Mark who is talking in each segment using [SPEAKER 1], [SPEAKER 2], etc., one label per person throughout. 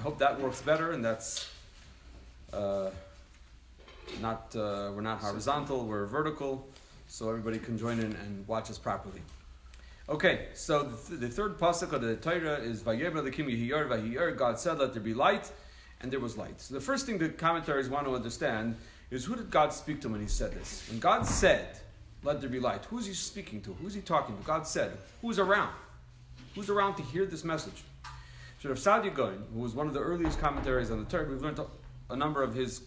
[SPEAKER 1] hope that works better, and that's we're not horizontal, we're vertical, so everybody can join in and watch us properly. Okay, so the third pasuk of the Torah is Vayemer Elokim Yehiyar Vayiyar. God said, "Let there be light," and there was light. So the first thing the commentaries want to understand is, who did God speak to when He said this? When God said, "Let there be light," who's He speaking to? Who's He talking to? God said. Who's around? Who's around to hear this message? So Rav Sadia Gaon, who was one of the earliest commentaries on the Torah, we've learned a number of his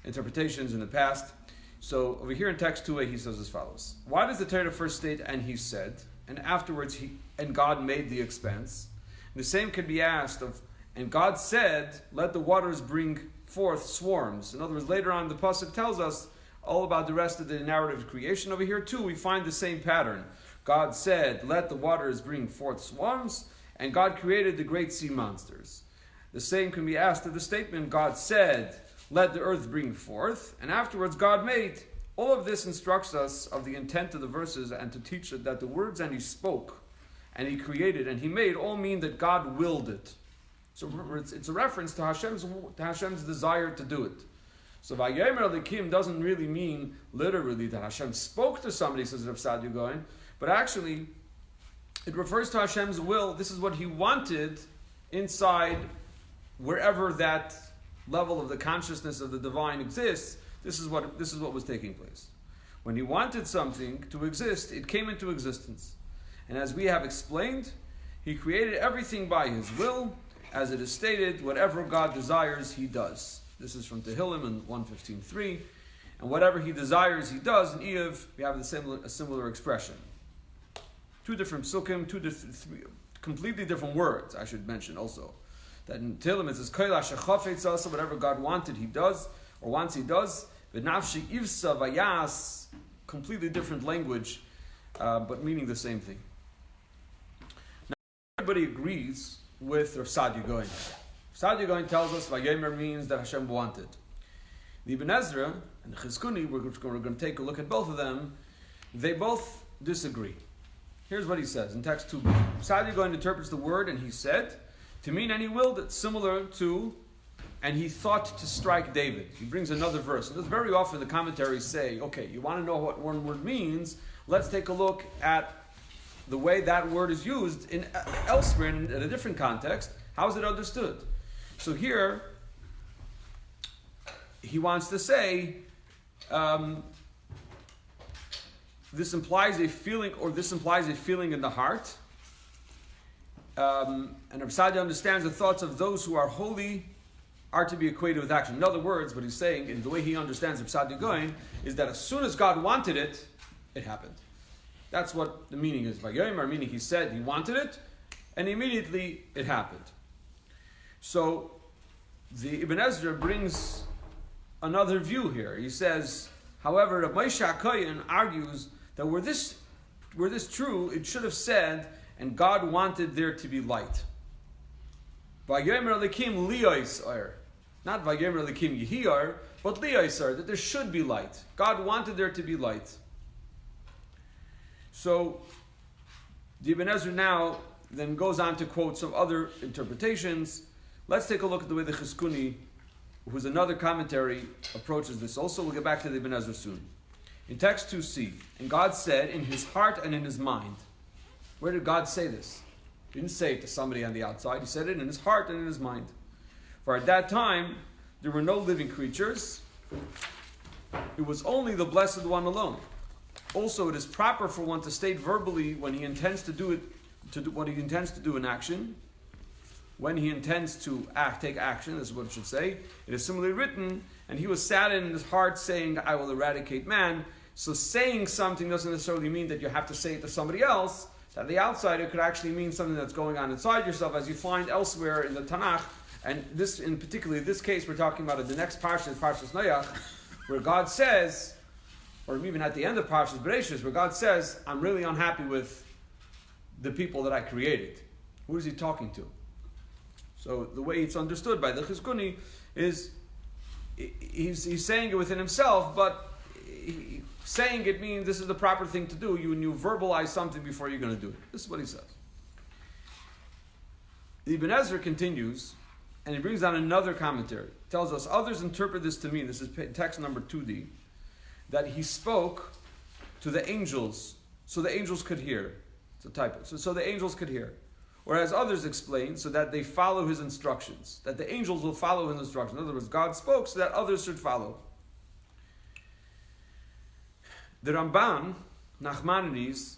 [SPEAKER 1] interpretations in the past. So over here in text 2a, he says as follows: why does the Torah first state, "and He said," and afterwards and God made the expanse? The same could be asked of, "and God said, let the waters bring forth swarms." In other words, later on the pasuk tells us all about the rest of the narrative of creation. Over here too, we find the same pattern. God said, "Let the waters bring forth swarms," and God created the great sea monsters. The same can be asked of the statement, "God said, let the earth bring forth," and afterwards God made. All of this instructs us of the intent of the verses and to teach us that the words "and He spoke," and He created, and He made all mean that God willed it. So remember, it's a reference to Hashem's desire to do it. So Vayemer Elokim doesn't really mean literally that Hashem spoke to somebody, says Rav Sadia Gaon, but actually it refers to Hashem's will. This is what He wanted inside wherever that level of the consciousness of the divine exists. This is what was taking place. When He wanted something to exist, it came into existence. And as we have explained, He created everything by His will. As it is stated, whatever God desires, He does. This is from Tehillim in 115.3. And whatever He desires, He does. In Eiv, we have a similar expression. Two different psukim, three completely different words, I should mention also. That in Tehillim it says, whatever God wanted, He does, or wants, He does. V'nafshi ivsa vayas, completely different language, but meaning the same thing. Now, everybody agrees with Rav Sadia Gaon. Rav Sadia Gaon tells us Vayemer means that Hashem wanted. The Ibn Ezra and the Chizkuni, we're going to take a look at both of them, they both disagree. Here's what he says in text 2b. Rav Sadia Gaon interprets the word "and He said" to mean "and He willed it," similar to "and He thought to strike David." He brings another verse. And very often the commentaries say, okay, you want to know what one word means, let's take a look at the way that word is used elsewhere in a different context. How is it understood? So here, he wants to say, this implies a feeling, or this implies a feeling in the heart. And Rav Sadia understands the thoughts of those who are holy are to be equated with action. In other words, what he's saying, and the way he understands Rav Sadia Gaon, is that as soon as God wanted it, it happened. That's what the meaning is. Vayomer, meaning He said He wanted it, and immediately it happened. So the Ibn Ezra brings another view here. He says, however, Rav Moshe HaKohen argues that were this true, it should have said, "and God wanted there to be light." Vayemer Elokim liyaisar, not Vayemer Elokim yehiyar, but liyaisar, that there should be light. God wanted there to be light. So the Ibn Ezra now then goes on to quote some other interpretations. Let's take a look at the way the Chizkuni, who's another commentary, approaches this. Also, we'll get back to the Ibn Ezra soon. In text 2c, and God said in His heart and in His mind. Where did God say this? He didn't say it to somebody on the outside. He said it in His heart and in His mind. For at that time, there were no living creatures. It was only the Blessed One alone. Also, it is proper for one to state verbally when he intends to do it, what he intends to do in action. When he intends to take action, this is what it should say. It is similarly written, and he was saddened in his heart, saying, "I will eradicate man." So saying something doesn't necessarily mean that you have to say it to somebody else. That the outside, it could actually mean something that's going on inside yourself, as you find elsewhere in the Tanakh. And this, in particularly this case, we're talking about the next parsha, Parshas Noach, where God says, or even at the end of Parshas Bereshis, where God says, "I'm really unhappy with the people that I created." Who is He talking to? So the way it's understood by the Chizkuni is he's saying it within himself, but saying it means this is the proper thing to do. You verbalize something before you're going to do it. This is what he says. Ibn Ezra continues, and he brings down another commentary. He tells us, others interpret this to mean, this is text number 2d, that he spoke to the angels, so the angels could hear. It's a typo. So the angels could hear. Whereas others explain, so that they follow his instructions. That the angels will follow his instructions. In other words, God spoke so that others should follow. The Ramban, Nachmanides,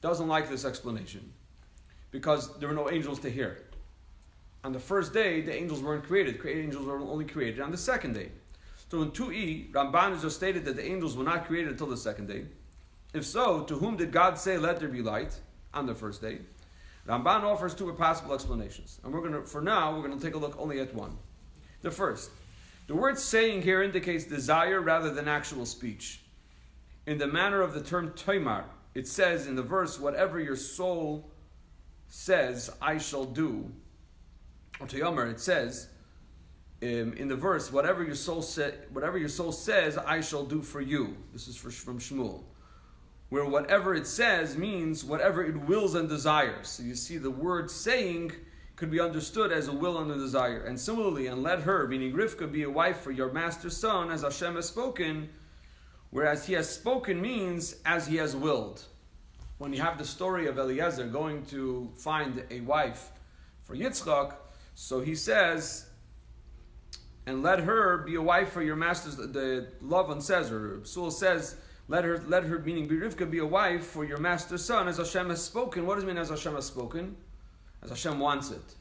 [SPEAKER 1] doesn't like this explanation because there were no angels to hear. On the first day, the angels weren't created. Angels were only created on the second day. So in 2e, Ramban has just stated that the angels were not created until the second day. If so, to whom did God say, "Let there be light" on the first day? Ramban offers two possible explanations. And we're going to take a look only at one. The first, the word saying here indicates desire rather than actual speech. In the manner of the term toimar, it says in the verse, "Whatever your soul says, I shall do." Or toyamar, it says in the verse, whatever your soul says, I shall do for you. This is from Shmuel. Where whatever it says means whatever it wills and desires. So you see the word saying could be understood as a will and a desire. And similarly, and let her, meaning Rivka, be a wife for your master's son, as Hashem has spoken, whereas he has spoken means as he has willed. When you have the story of Eliezer going to find a wife for Yitzchak, so he says, and let her be a wife for your master's, the Lavan says, or Psul says, let her, meaning Rivka, be a wife for your master's son, as Hashem has spoken. What does it mean as Hashem has spoken? As Hashem wants it.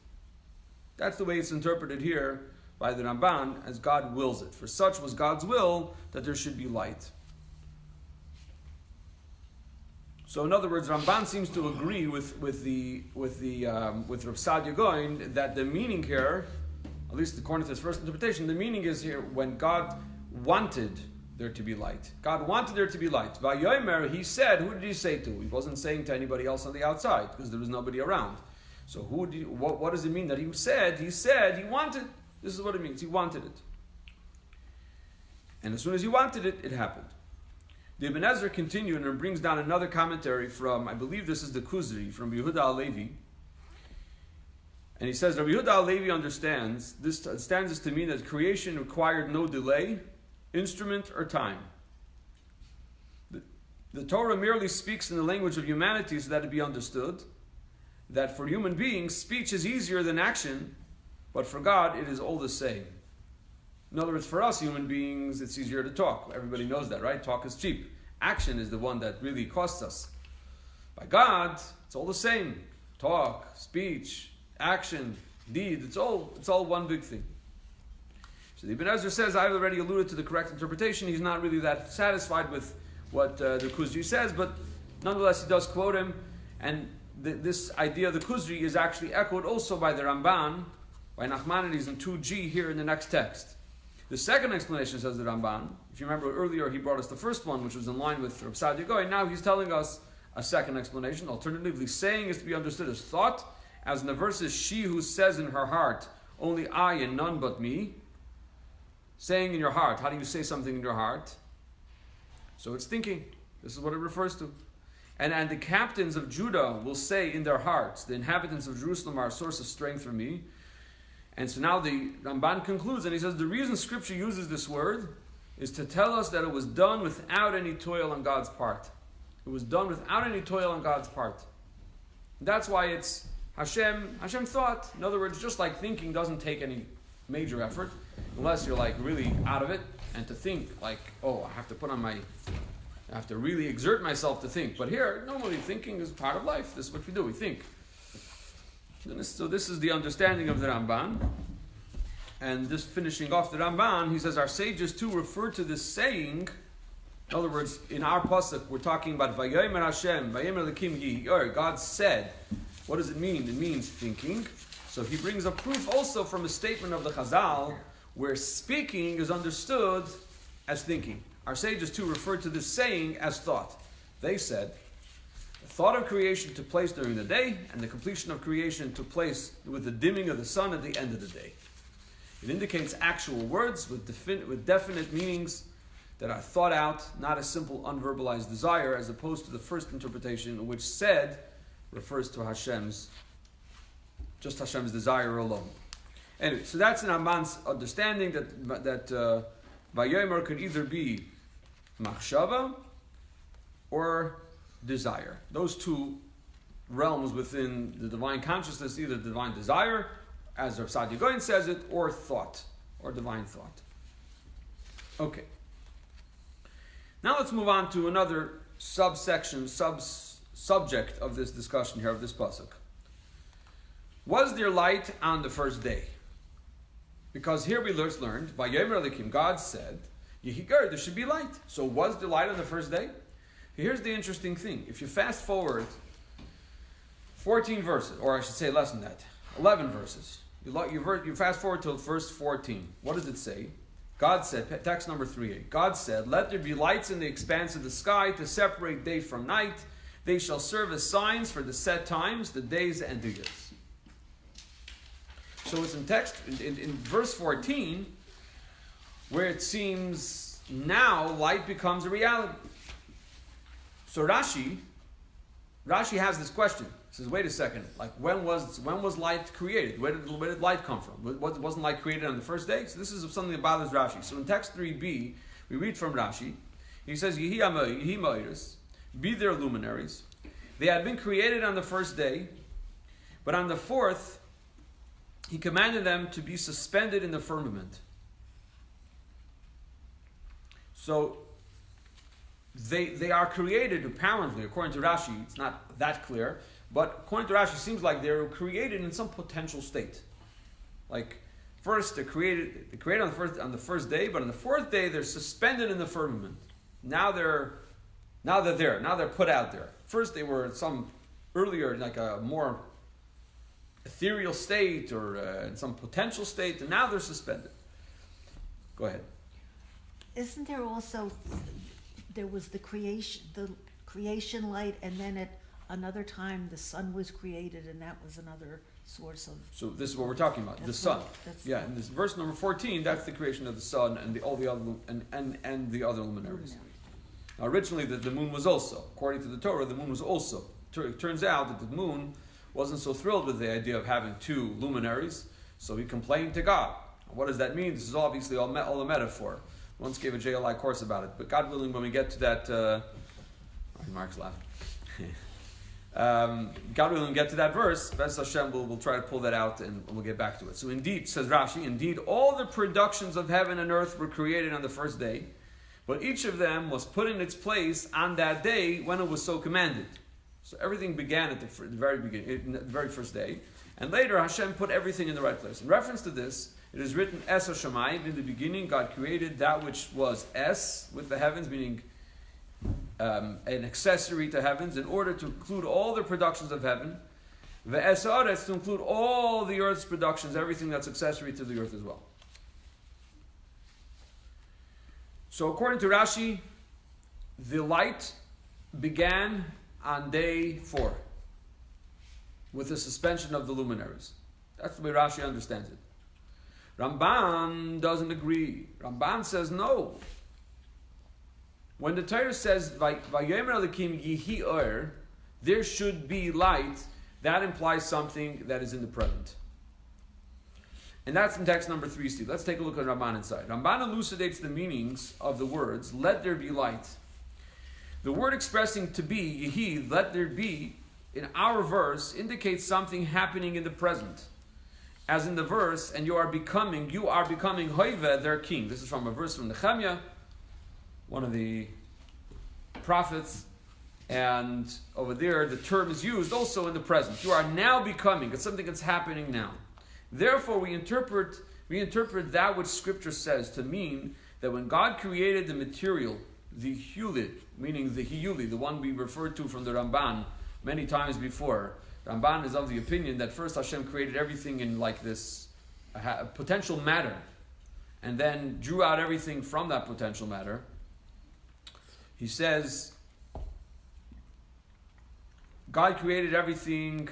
[SPEAKER 1] That's the way it's interpreted here by the Ramban, as God wills it. For such was God's will that there should be light. So in other words, Ramban seems to agree with Rav Sadia Goin that the meaning here, at least according to his first interpretation, the meaning is here when God wanted there to be light. God wanted there to be light. Vayomer, he said, who did he say to? He wasn't saying to anybody else on the outside because there was nobody around. So what does it mean that he said? He said he wanted. This is what it means. He wanted it. And as soon as he wanted it, it happened. The Ibn Ezra continued and brings down another commentary from, I believe this is the Kuzri, from Yehuda HaLevi. And he says, Rabbi Yehuda HaLevi understands this to mean that creation required no delay, instrument, or time. The Torah merely speaks in the language of humanity so that it be understood that for human beings, speech is easier than action, but for God, it is all the same. In other words, for us human beings, it's easier to talk. Everybody knows that, right? Talk is cheap. Action is the one that really costs us. By God, it's all the same. Talk, speech, action, deed, it's all one big thing. So the Ibn Ezra says, I've already alluded to the correct interpretation. He's not really that satisfied with what the Kuzri says, but nonetheless he does quote him. And this idea of the Kuzri is actually echoed also by the Ramban, by Nachmanides in 2G here in the next text. The second explanation, says the Ramban, if you remember earlier he brought us the first one, which was in line with Rav Sadia Goy. Now he's telling us a second explanation. Alternatively, saying is to be understood as thought, as in the verses, she who says in her heart, only I and none but me. Saying in your heart, how do you say something in your heart? So it's thinking. This is what it refers to. And the captains of Judah will say in their hearts, the inhabitants of Jerusalem are a source of strength for me. And so now the Ramban concludes, and he says the reason Scripture uses this word is to tell us that it was done without any toil on God's part. It was done without any toil on God's part. That's why it's Hashem thought. In other words, just like thinking doesn't take any major effort, unless you're like really out of it, and to think like, I have to really exert myself to think. But here, normally thinking is part of life. This is what we do, we think. So this is the understanding of the Ramban. And just finishing off the Ramban, he says our sages too refer to this saying. In other words, in our pasuk, we're talking about Vayomer Hashem, Vayomer Elokim Yi. God said. What does it mean? It means thinking. So he brings a proof also from a statement of the Chazal, where speaking is understood as thinking. Our sages too refer to this saying as thought. They said, the thought of creation took place during the day, and the completion of creation took place with the dimming of the sun at the end of the day. It indicates actual words with definite meanings that are thought out, not a simple unverbalized desire, as opposed to the first interpretation, which said refers to Hashem's just Hashem's desire alone. Anyway, so that's in Ramban's understanding that Vayomer could either be machshava or desire. Those two realms within the divine consciousness, either divine desire, as Rav Saadia Gaon says it, or thought, or divine thought. Okay. Now let's move on to another subsection, subject of this discussion here, of this pasuk. Was there light on the first day? Because here we just learned, by Yomer Elikim, God said, Yehigar, there should be light. So was there light on the first day? Here's the interesting thing. If you fast forward 14 verses, or I should say less than that, 11 verses, you fast forward to verse 14. What does it say? God said, text number 3a, God said, let there be lights in the expanse of the sky to separate day from night. They shall serve as signs for the set times, the days and the years. So it's in text, in verse 14, where it seems now light becomes a reality. So Rashi has this question. He says, wait a second, like when was light created? Where did light come from? Wasn't light created on the first day? So this is something that bothers Rashi. So in text 3b, we read from Rashi. He says, Yehi Ma'iris, be their luminaries. They had been created on the first day, but on the fourth, he commanded them to be suspended in the firmament. So they are created, apparently, according to Rashi. It's not that clear, but according to Rashi, it seems like they're created in some potential state. Like first they're created on the first day, but on the fourth day they're suspended in the firmament. Now they're there. Now they're put out there. First they were in some earlier, like a more ethereal state or in some potential state, and now they're suspended. Go ahead.
[SPEAKER 2] Isn't there also, there was the creation light, and then at another time the sun was created, and that was another source of...
[SPEAKER 1] So this is what we're talking about, the sun. In this verse number 14, that's the creation of the sun and all the other and the other luminaries. Now, originally the moon was also, according to the Torah, the moon was also. It turns out that the moon wasn't so thrilled with the idea of having two luminaries, so he complained to God. What does that mean? This is obviously all a metaphor. Once gave a JLI course about it, but God willing, when we get to that, Mark's laughing. God willing, get to that verse, B'ez Hashem, we'll try to pull that out and we'll get back to it. So indeed, says Rashi, indeed all the productions of heaven and earth were created on the first day, but each of them was put in its place on that day when it was so commanded. So everything began at the very beginning, the very first day, and later Hashem put everything in the right place. In reference to this, it is written, Es HaShamayim, in the beginning God created that which was Es, with the heavens, meaning an accessory to heavens, in order to include all the productions of heaven, Ve'es Haaretz, to include all the earth's productions, everything that's accessory to the earth as well. So according to Rashi, the light began on day 4 with the suspension of the luminaries. That's the way Rashi understands it. Ramban doesn't agree. Ramban says no. When the Torah says Vayomer Elikim Yehi Or, there should be light, that implies something that is in the present. And that's in text number 3, Steve. Let's take a look at Ramban inside. Ramban elucidates the meanings of the words, let there be light. The word expressing to be, Yehi, let there be, in our verse, indicates something happening in the present. As in the verse, and you are becoming Hoive, their king. This is from a verse from Nehemiah, one of the prophets. And over there, the term is used also in the present. You are now becoming. It's something that's happening now. Therefore, we interpret that which Scripture says to mean that when God created the material, the hulid, meaning the hiyuli, the one we referred to from the Ramban many times before, Ramban is of the opinion that first Hashem created everything in like this potential matter, and then drew out everything from that potential matter. He says, God created everything,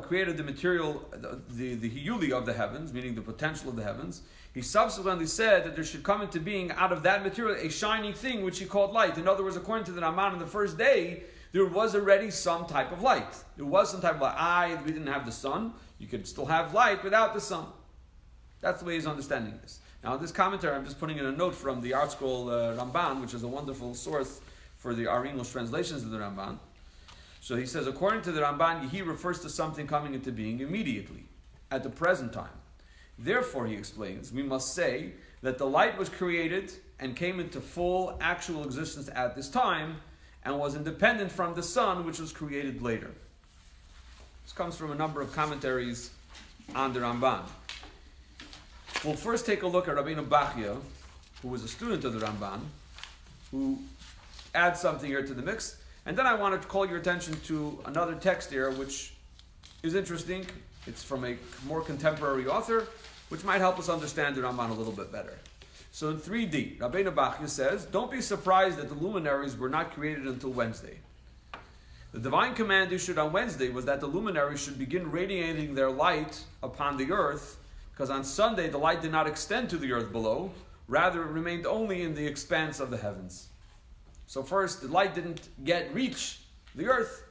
[SPEAKER 1] created the material, the hiyuli of the heavens, meaning the potential of the heavens. He subsequently said that there should come into being out of that material a shining thing which he called light. In other words, according to the Ramban, on the first day, there was already some type of light. There was some type of light. We didn't have the sun, You could still have light without the sun. That's the way he's understanding this. Now, this commentary, I'm just putting in a note from the Art Scroll Ramban, which is a wonderful source for our English translations of the Ramban. So he says, according to the Ramban, Yehi refers to something coming into being immediately, at the present time. Therefore, he explains, we must say that the light was created and came into full actual existence at this time, and was independent from the sun, which was created later. This comes from a number of commentaries on the Ramban. We'll first take a look at Rabbeinu Bachya, who was a student of the Ramban, who adds something here to the mix. And then I want to call your attention to another text here, which is interesting. It's from a more contemporary author, which might help us understand the Ramban a little bit better. So in 3D, Rabbeinu Bachya says, don't be surprised that the luminaries were not created until Wednesday. The divine command issued on Wednesday was that the luminaries should begin radiating their light upon the earth, because on Sunday the light did not extend to the earth below, rather it remained only in the expanse of the heavens. So first, the light didn't reach the earth.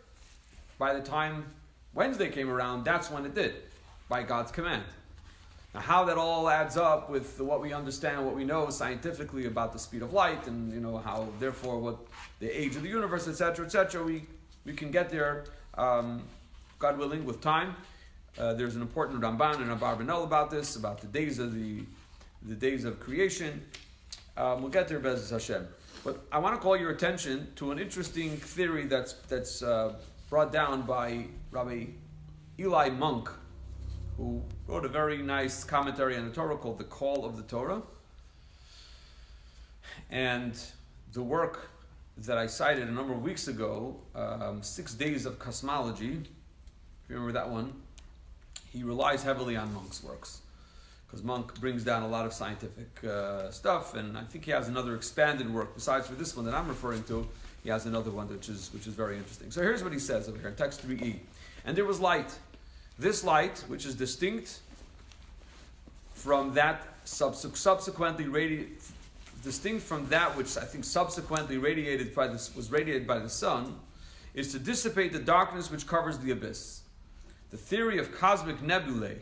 [SPEAKER 1] By the time Wednesday came around, that's when it did, by God's command. Now, how that all adds up with what we understand, what we know scientifically about the speed of light, and how, therefore, what the age of the universe, etc., we can get there, God willing, with time. There's an important Ramban and a Barbanel about this, about the days of the days of creation. We'll get there, Be'ez Hashem. But I want to call your attention to an interesting theory that's brought down by Rabbi Eli Monk, who wrote a very nice commentary on the Torah called The Call of the Torah. And the work that I cited a number of weeks ago, 6 Days of Cosmology, if you remember that one, he relies heavily on Monk's works, because Monk brings down a lot of scientific stuff, and I think he has another expanded work besides for this one that I'm referring to. He has another one which is very interesting. So here's what he says over here in text 3e. And there was light. This light, which is distinct from that distinct from that which I think subsequently was radiated by the sun, is to dissipate the darkness which covers the abyss. The theory of cosmic nebulae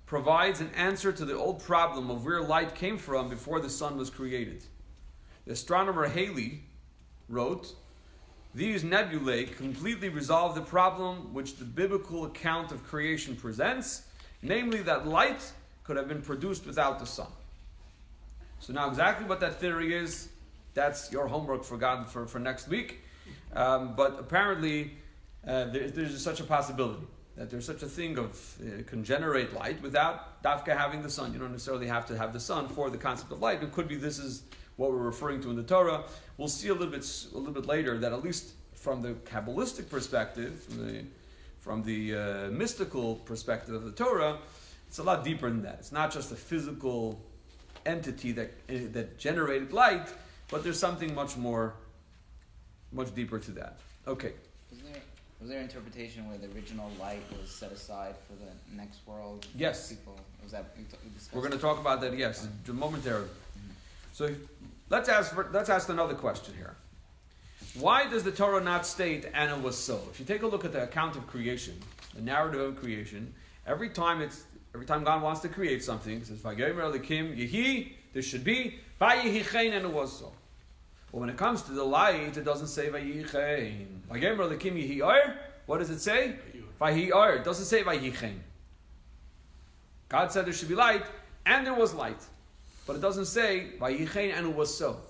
[SPEAKER 1] provides an answer to the old problem of where light came from before the sun was created. The astronomer Halley wrote, these nebulae completely resolve the problem which the biblical account of creation presents, namely that light could have been produced without the sun. So now exactly what that theory is, that's your homework for next week. But apparently there's such a possibility, that there's such a thing of can generate light without dafka having the sun. You don't necessarily have to have the sun for the concept of light. It could be this is what we're referring to in the Torah. We'll see a little bit later that at least from the Kabbalistic perspective, from the mystical perspective of the Torah, it's a lot deeper than that. It's not just a physical entity that generated light, but there's something much deeper to that. Okay.
[SPEAKER 3] Was there an interpretation where the original light was set aside for the next world?
[SPEAKER 1] Yes.
[SPEAKER 3] Was that
[SPEAKER 1] we're going to talk about that, yes, momentarily. Mm-hmm. So let's ask another question here. Why does the Torah not state, and it was so? If you take a look at the account of creation, the narrative of creation, every time God wants to create something, it says, Vayomer Elokim Yehi, there should be, Vayehi, and it was so. But when it comes to the light, it doesn't say Vayichein. Vayomer Elokim Yehi Or. What does it say? Vayi Or. It doesn't say Vayichein. God said there should be light, and there was light. But it doesn't say Vayichein, and it was so.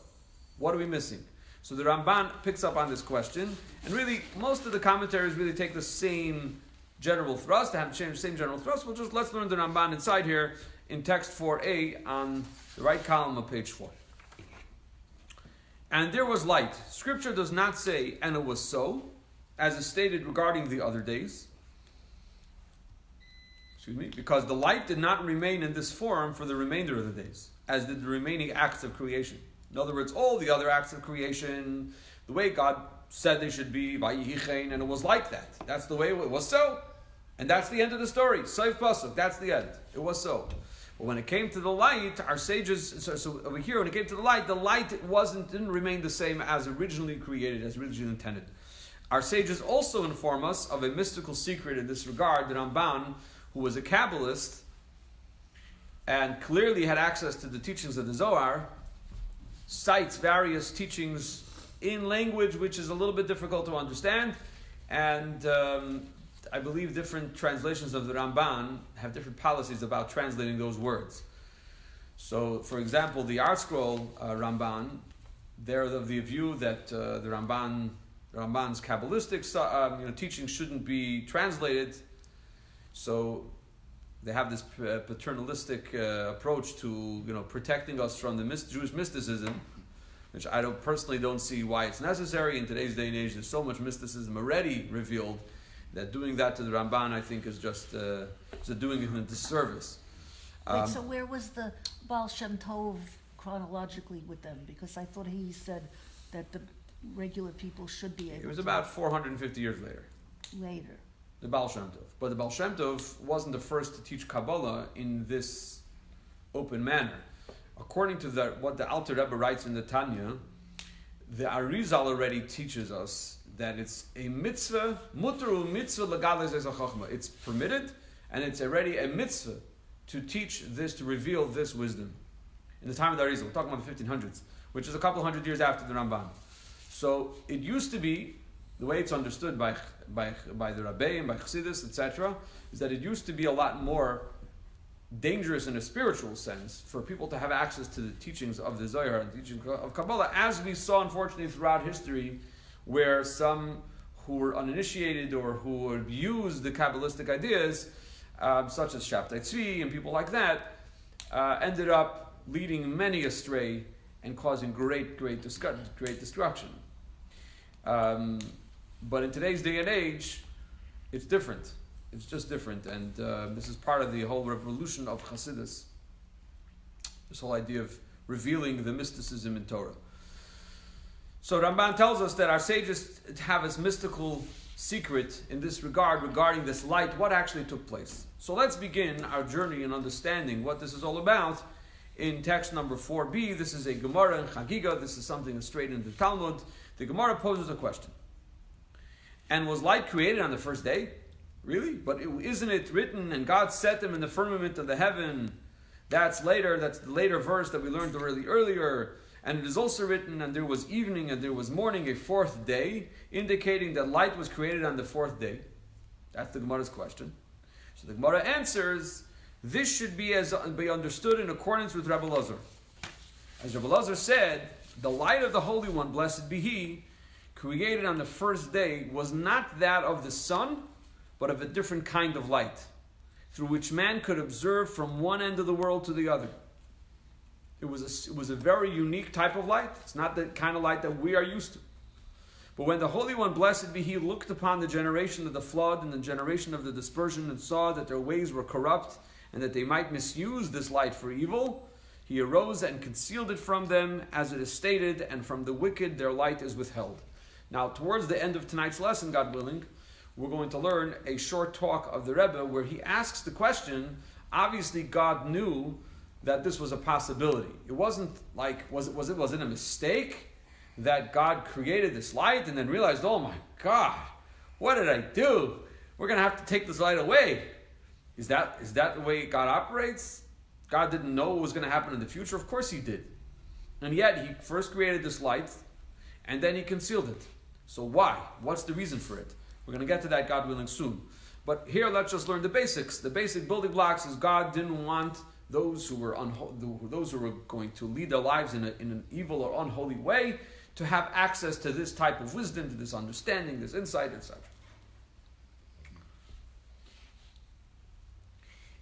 [SPEAKER 1] What are we missing? So the Ramban picks up on this question, and really, most of the commentaries really take the same general thrust, to have the same general thrust. Let's learn the Ramban inside here in text 4a on the right column of page 4. And there was light. Scripture does not say, and it was so, as is stated regarding the other days. Because the light did not remain in this form for the remainder of the days, as did the remaining acts of creation. In other words, all the other acts of creation, the way God said they should be, Vayichein, and it was like that. That's the way it was so. And that's the end of the story. Soif Pasuk, that's the end. It was so. But when it came to the light, our sages, so over here, when it came to the light didn't remain the same as originally created, as originally intended. Our sages also inform us of a mystical secret in this regard. The Ramban, who was a Kabbalist and clearly had access to the teachings of the Zohar, cites various teachings in language which is a little bit difficult to understand, and I believe different translations of the Ramban have different policies about translating those words. So, for example, the Art Scroll Ramban, they're of the view that the Ramban's Kabbalistic teachings shouldn't be translated. So they have this paternalistic approach to protecting us from the Jewish mysticism, which I personally don't see why it's necessary. In today's day and age, there's so much mysticism already revealed that doing that to the Ramban, I think, is just doing him a disservice.
[SPEAKER 2] So where was the Baal Shem Tov chronologically with them? Because I thought he said that the regular people should be able to.
[SPEAKER 1] It was about 450 years later.
[SPEAKER 2] Later.
[SPEAKER 1] The Baal Shem Tov. But the Baal Shem Tov wasn't the first to teach Kabbalah in this open manner. According to what the Alter Rebbe writes in the Tanya, the Arizal already teaches us that it's a mitzvah, mutaru mitzvah legales es chachma. It's permitted, and it's already a mitzvah to teach this, to reveal this wisdom. In the time of the Arizal, we're talking about the 1500s, which is a couple hundred years after the Ramban. So it used to be, the way it's understood by the Rabbeim, by Chassidus, etc., is that it used to be a lot more dangerous in a spiritual sense for people to have access to the teachings of the Zohar and teachings of Kabbalah, as we saw unfortunately throughout history, where some who were uninitiated or who abused the Kabbalistic ideas, such as Shabtai Tzvi and people like that, ended up leading many astray and causing great destruction. But in today's day and age, it's different. It's just different, and this is part of the whole revolution of Hasidus. This whole idea of revealing the mysticism in Torah. So Ramban tells us that our sages have this mystical secret in this regard regarding this light, what actually took place. So let's begin our journey in understanding what this is all about in text number 4b. This is a Gemara in Chagiga. This is something that's straight in the Talmud. The Gemara poses a question. And was light created on the first day? Really? But isn't it written, and God set them in the firmament of the heaven? That's later. That's the later verse that we learned earlier. And it is also written, and there was evening and there was morning, a fourth day, indicating that light was created on the fourth day. That's the Gemara's question. So the Gemara answers, this should be understood in accordance with Rabbi Lazar. As Rabbi Lazar said, the light of the Holy One, blessed be He, created on the first day, was not that of the sun, but of a different kind of light, through which man could observe from one end of the world to the other. It was a very unique type of light. It's not the kind of light that we are used to. But when the Holy One, blessed be He, looked upon the generation of the flood and the generation of the dispersion and saw that their ways were corrupt and that they might misuse this light for evil, He arose and concealed it from them, as it is stated, and from the wicked their light is withheld. Now, towards the end of tonight's lesson, God willing, we're going to learn a short talk of the Rebbe where he asks the question. Obviously, God knew that this was a possibility. It wasn't like, was it a mistake that God created this light and then realized, oh my God, what did I do? We're going to have to take this light away. Is that the way God operates? God didn't know what was going to happen in the future? Of course He did. And yet He first created this light and then He concealed it. So why? What's the reason for it? We're going to get to that, God willing, soon. But here, let's just learn the basics. The basic building blocks is God didn't want those who were going to lead their lives in an evil or unholy way to have access to this type of wisdom, to this understanding, this insight, etc.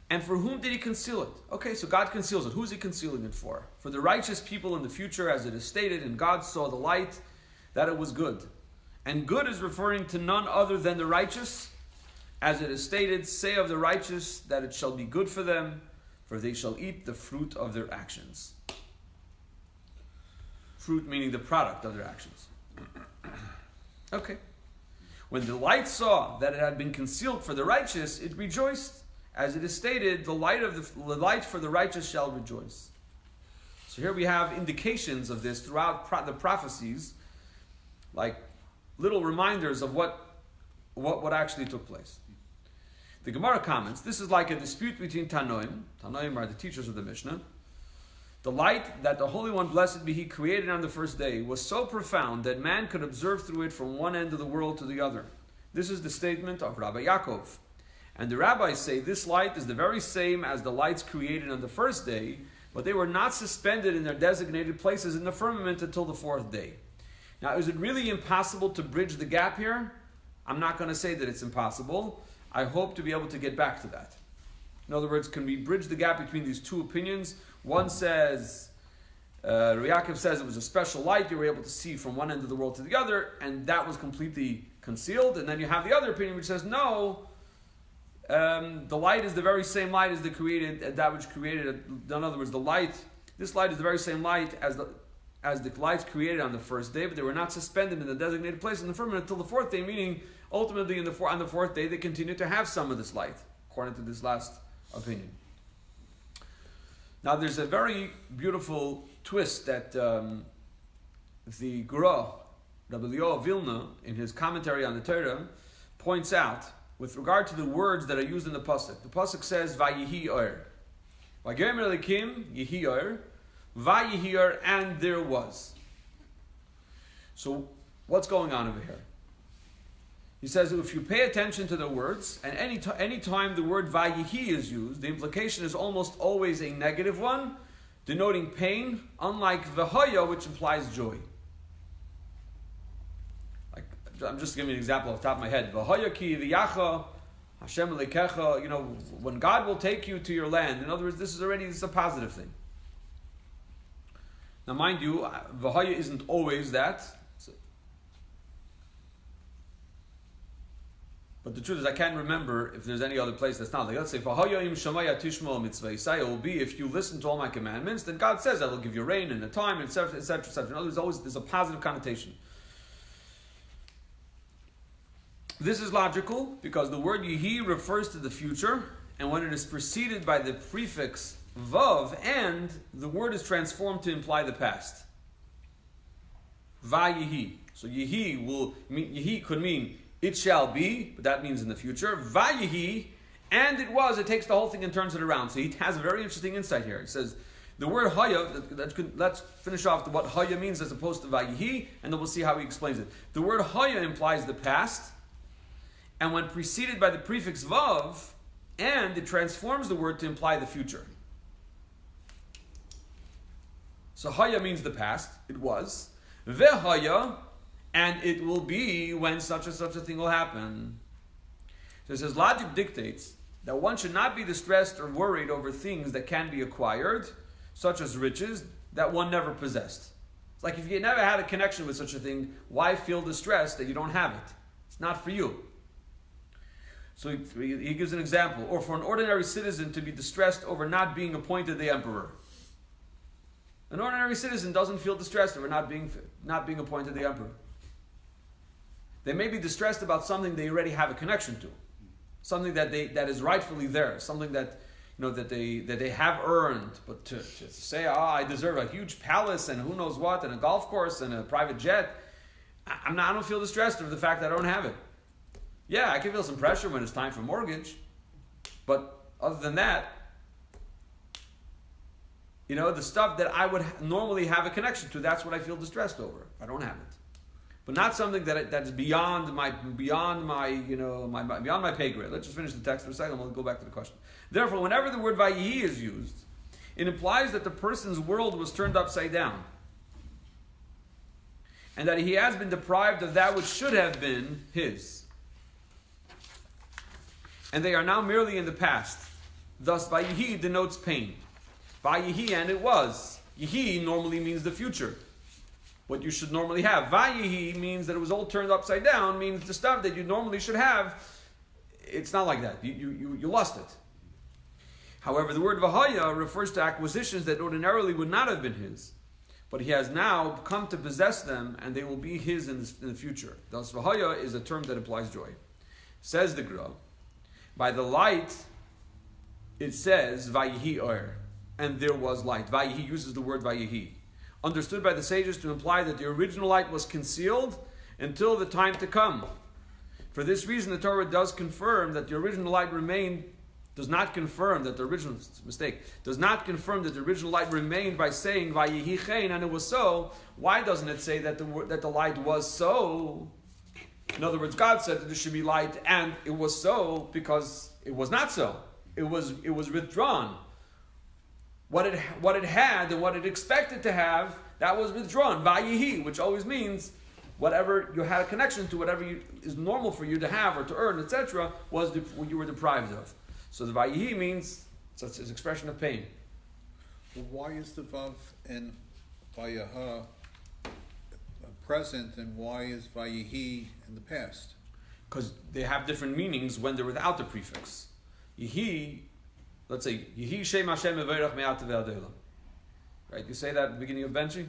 [SPEAKER 1] And for whom did He conceal it? Okay, so God conceals it. Who's He concealing it for? For the righteous people in the future, as it is stated, and God saw the light, that it was good. And good is referring to none other than the righteous. As it is stated, say of the righteous that it shall be good for them, for they shall eat the fruit of their actions. Fruit meaning the product of their actions. Okay. When the light saw that it had been concealed for the righteous, it rejoiced. As it is stated, the light for the righteous shall rejoice. So here we have indications of this throughout the prophecies, like little reminders of what actually took place. The Gemara comments, this is like a dispute between Tanoim. Tanoim are the teachers of the Mishnah. The light that the Holy One, blessed be He, created on the first day was so profound that man could observe through it from one end of the world to the other. This is the statement of Rabbi Yaakov. And the rabbis say this light is the very same as the lights created on the first day, but they were not suspended in their designated places in the firmament until the fourth day. Now, is it really impossible to bridge the gap here? I'm not going to say that it's impossible. I hope to be able to get back to that. In other words, can we bridge the gap between these two opinions? One says, Rabbi Yaakov says it was a special light you were able to see from one end of the world to the other, and that was completely concealed. And then you have the other opinion which says, no, the light is the very same light as that which created it. In other words, this light is the very same light as the lights created on the first day, but they were not suspended in the designated place in the firmament until the fourth day, meaning ultimately on the fourth day they continued to have some of this light, according to this last opinion. Now there's a very beautiful twist that the Gura, Rabbi Leo Vilna, in his commentary on the Torah, points out with regard to the words that are used in the pasuk. The pasuk says "Vayihi or," "Vayomer Elokim Yihi or," "Vayihi or," and there was. So what's going on over here? He says if you pay attention to the words, and any time the word Vayihi is used, the implication is almost always a negative one, denoting pain, unlike V'haya, which implies joy. I'm just giving you an example off the top of my head. V'haya ki v'yacha Hashem lekecha. When God will take you to your land. In other words, this is a positive thing. Now, mind you, v'haya isn't always that. But the truth is, I can't remember if there's any other place that's not. Like, let's say, v'haya im shamaya tishmo mitzvah Yisai, it will be if you listen to all my commandments, then God says I will give you rain and a time, etc., etc., etc. In other words, there's a positive connotation. This is logical because the word Yehi refers to the future, and when it is preceded by the prefix Vav, and the word is transformed to imply the past. Va-Yehi. So Yehi could mean it shall be, but that means in the future. Va-Yehi, and it was, it takes the whole thing and turns it around. So he has a very interesting insight here. He says, the word Haya, let's finish off what Haya means as opposed to Va-Yehi, and then we'll see how he explains it. The word Haya implies the past, and when preceded by the prefix Vav, and it transforms the word to imply the future. So Haya means the past, it was. Vehaya, and it will be when such and such a thing will happen. So it says, logic dictates that one should not be distressed or worried over things that can be acquired, such as riches, that one never possessed. It's like if you never had a connection with such a thing, why feel distressed that you don't have it? It's not for you. So he gives an example. Or for an ordinary citizen to be distressed over not being appointed the emperor. An ordinary citizen doesn't feel distressed over not being appointed the emperor. They may be distressed about something they already have a connection to, something that is rightfully theirs, something that they have earned. But to say, I deserve a huge palace and who knows what, and a golf course and a private jet, I don't feel distressed over the fact that I don't have it. Yeah, I can feel some pressure when it's time for mortgage, but other than that, the stuff that I would normally have a connection to, that's what I feel distressed over. I don't have it, but not something that is beyond my pay grade. Let's just finish the text for a second. We'll go back to the question. Therefore, whenever the word Vayihi is used, it implies that the person's world was turned upside down, and that he has been deprived of that which should have been his. And they are now merely in the past. Thus, Vayihi denotes pain. Vayihi, and it was. Yehi normally means the future. What you should normally have. Vayihi means that it was all turned upside down, means the stuff that you normally should have, it's not like that. You lost it. However, the word Vahaya refers to acquisitions that ordinarily would not have been his. But he has now come to possess them, and they will be his in the future. Thus, Vahaya is a term that implies joy. Says the Gra, by the light, it says, Vayihi or, and there was light. Vayihi uses the word Vayihi. Understood by the sages to imply that the original light was concealed, until the time to come. For this reason, the Torah does confirm that the original light remained, does not confirm that the original light remained by saying, Vayihi chen, and it was so. Why doesn't it say that the light was so? In other words, God said that there should be light, and it was so because it was not so. It was withdrawn. What it had and what it expected to have, that was withdrawn. Vayihi, which always means whatever you had a connection to, whatever is normal for you to have or to earn, etc., was what you were deprived of. So the Vayihi means such an expression of pain.
[SPEAKER 4] Well, why is the Vav in Vayaha present, and why is Vayihi in the past?
[SPEAKER 1] Because they have different meanings when they're without the prefix. Yehi, let's say, Yehi Shem Hashem Evorach Me'at Ve'adelam. Right? You say that at the beginning of benching?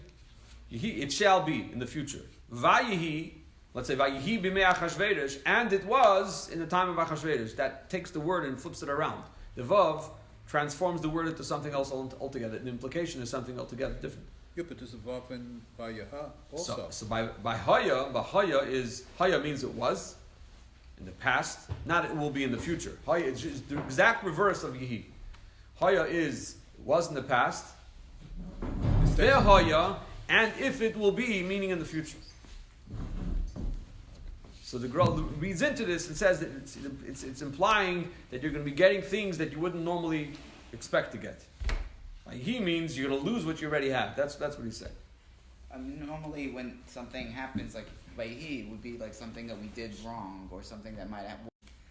[SPEAKER 1] Yehi, it shall be in the future. Vayihi, let's say, Vayihi B'mei Achashverosh, and it was in the time of Achashverosh. That takes the word and flips it around. The Vav transforms the word into something else altogether. The implication is something altogether different.
[SPEAKER 4] Yeah, but there's a Vav in Vayaha also.
[SPEAKER 1] So by Haya means it was in the past, not it will be in the future. Haya is just the exact reverse of Yehi. Haya is it was in the past. Haya, and if it will be, meaning in the future. So the girl reads into this and says that it's implying that you're going to be getting things that you wouldn't normally expect to get. He means you're going to lose what you already have. That's what he said.
[SPEAKER 3] Normally, when something happens, like Vayhi would be like something that we did wrong or something that might have.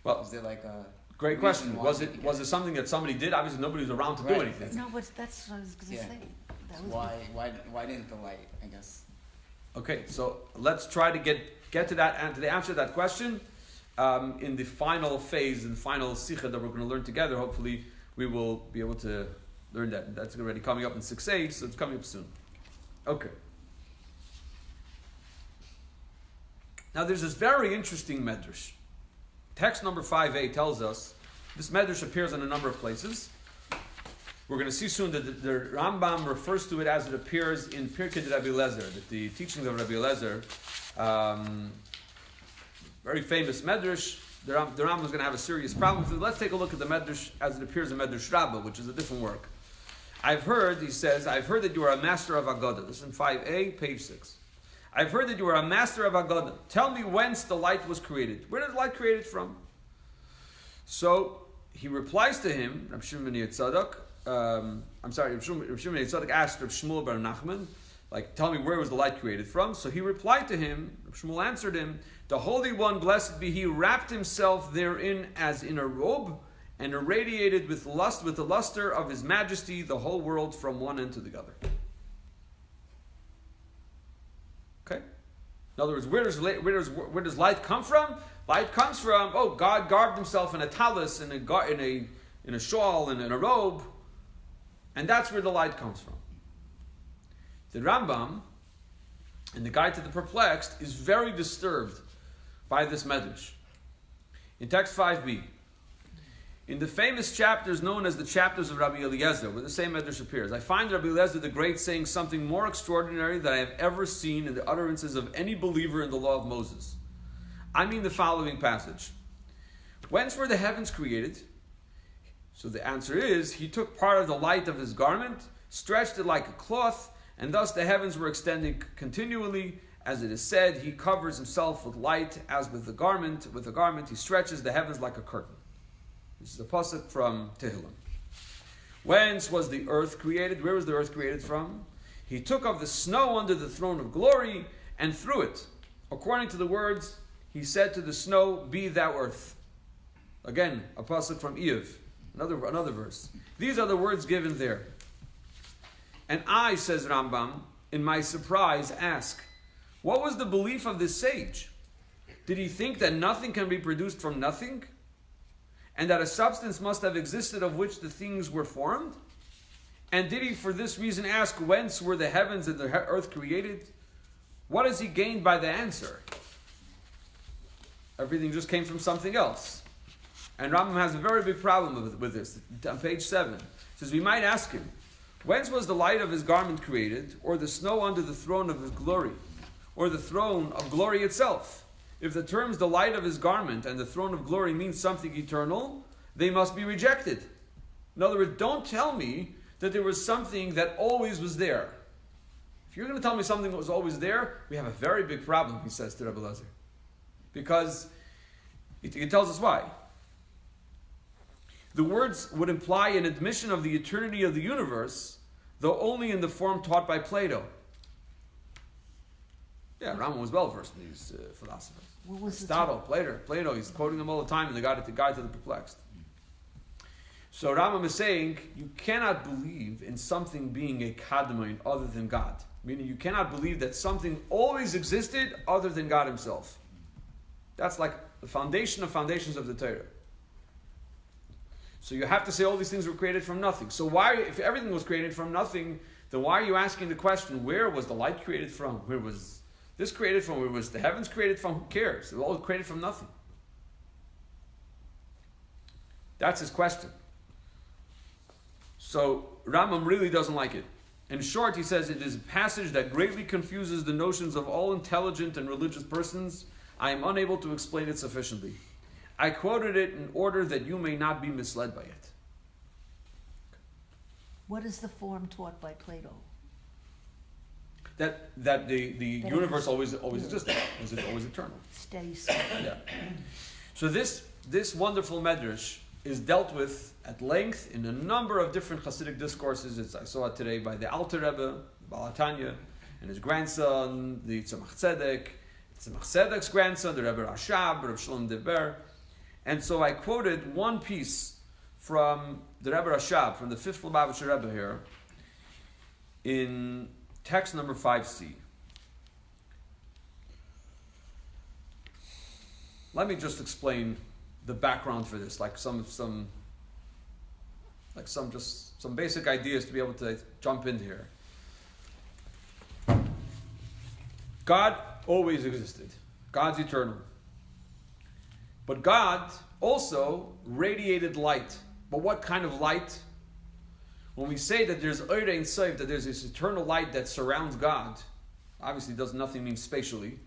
[SPEAKER 1] Well,
[SPEAKER 3] is there like a
[SPEAKER 1] great question? Was it something that somebody did? Obviously, nobody was around to do anything.
[SPEAKER 2] No, but that's what I was going to say. That was
[SPEAKER 3] why didn't the light? I guess.
[SPEAKER 1] Okay, so let's try to get to that and to the answer to that question in the final phase, in the final sikha that we're going to learn together. Hopefully, we will be able to learn that. That's already coming up in 6a, so it's coming up soon. Okay. Now, there's this very interesting medrash. Text number 5a tells us this medrash appears in a number of places. We're going to see soon that the Rambam refers to it as it appears in Pirkei de Rabbi Eliezer, that the teachings of Rabbi Eliezer, very famous medrash. The Rambam is going to have a serious problem with it. Let's take a look at the medrash as it appears in Medrash Rabbah, which is a different work. He says, I've heard that you are a master of Agadah. This is in 5a, page 6. I've heard that you are a master of Agadah. Tell me whence the light was created. Where did the light created from? So he replies to him, Rav Shimon Yitzadok. Rav Shimon Yitzadok asked Rav Shmuel bar Nachman, tell me where was the light created from? So he replied to him, Rav Shmuel answered him, the Holy One, blessed be He, wrapped Himself therein as in a robe, and irradiated with the luster of His majesty, the whole world from one end to the other. Okay? In other words, where does light come from? Light comes from, God garbed Himself in a talus, in a shawl, and in a robe, and that's where the light comes from. The Rambam, in the Guide to the Perplexed, is very disturbed by this medrash. In text 5b, in the famous chapters known as the chapters of Rabbi Eliezer, where the same medrash appears, I find Rabbi Eliezer the Great saying something more extraordinary than I have ever seen in the utterances of any believer in the law of Moses. I mean the following passage. Whence were the heavens created? So the answer is, He took part of the light of His garment, stretched it like a cloth, and thus the heavens were extending continually. As it is said, He covers Himself with light as with a garment. With a garment He stretches the heavens like a curtain. This is a pasuk from Tehillim. Whence was the earth created? Where was the earth created from? He took of the snow under the throne of glory and threw it. According to the words, He said to the snow, be thou earth. Again, a pasuk from Eiv. Another verse. These are the words given there. And I, says Rambam, in my surprise ask, what was the belief of this sage? Did he think that nothing can be produced from nothing? And that a substance must have existed of which the things were formed? And did he for this reason ask, whence were the heavens and the earth created? What has he gained by the answer? Everything just came from something else. And Rambam has a very big problem with this. On page 7, it says, we might ask him, whence was the light of His garment created, or the snow under the throne of His glory? or the throne of glory itself. If the terms the light of his garment and the throne of glory mean something eternal, they must be rejected. In other words, don't tell me that there was something that always was there. If you're going to tell me something that was always there, we have a very big problem, he says to Rebbe Lezer. Because it tells us why. The words would imply an admission of the eternity of the universe, though only in the form taught by Plato. Yeah, Rambam was well versed in these philosophers.
[SPEAKER 2] What was the
[SPEAKER 1] Aristotle, Plato, he's quoting them all the time in the Guide to the Perplexed. So Rambam is saying, you cannot believe in something being a kadmon other than God. Meaning you cannot believe that something always existed other than God himself. That's like the foundation of foundations of the Torah. So you have to say all these things were created from nothing. So why, if everything was created from nothing, then why are you asking the question, where was the light created from? Where was this created from? Where was the heavens created from? Who cares? They're all created from nothing. That's his question. So Rambam really doesn't like it. In short, he says, it is a passage that greatly confuses the notions of all intelligent and religious persons. I am unable to explain it sufficiently. I quoted it in order that you may not be misled by it.
[SPEAKER 2] What is the form taught by Plato?
[SPEAKER 1] That the universe always existed. Is it always eternal?
[SPEAKER 2] Stays.
[SPEAKER 1] Yeah. So this wonderful medrash is dealt with at length in a number of different Hasidic discourses. I saw it today by the Alter Rebbe, Baal HaTanya, and his grandson, the Tzemach Tzedek's grandson, the Rebbe Rashab, Rebbe Shalom Deber. And so I quoted one piece from the Rebbe Rashab, from the 5th Lubavitcher Rebbe here, in text number 5c. Let me just explain the background for this, like some basic ideas to be able to jump in here. God always existed. God's eternal. But God also radiated light. But what kind of light? When we say that there's Eir Ein Sof, that there's this eternal light that surrounds God, obviously does nothing mean spatially.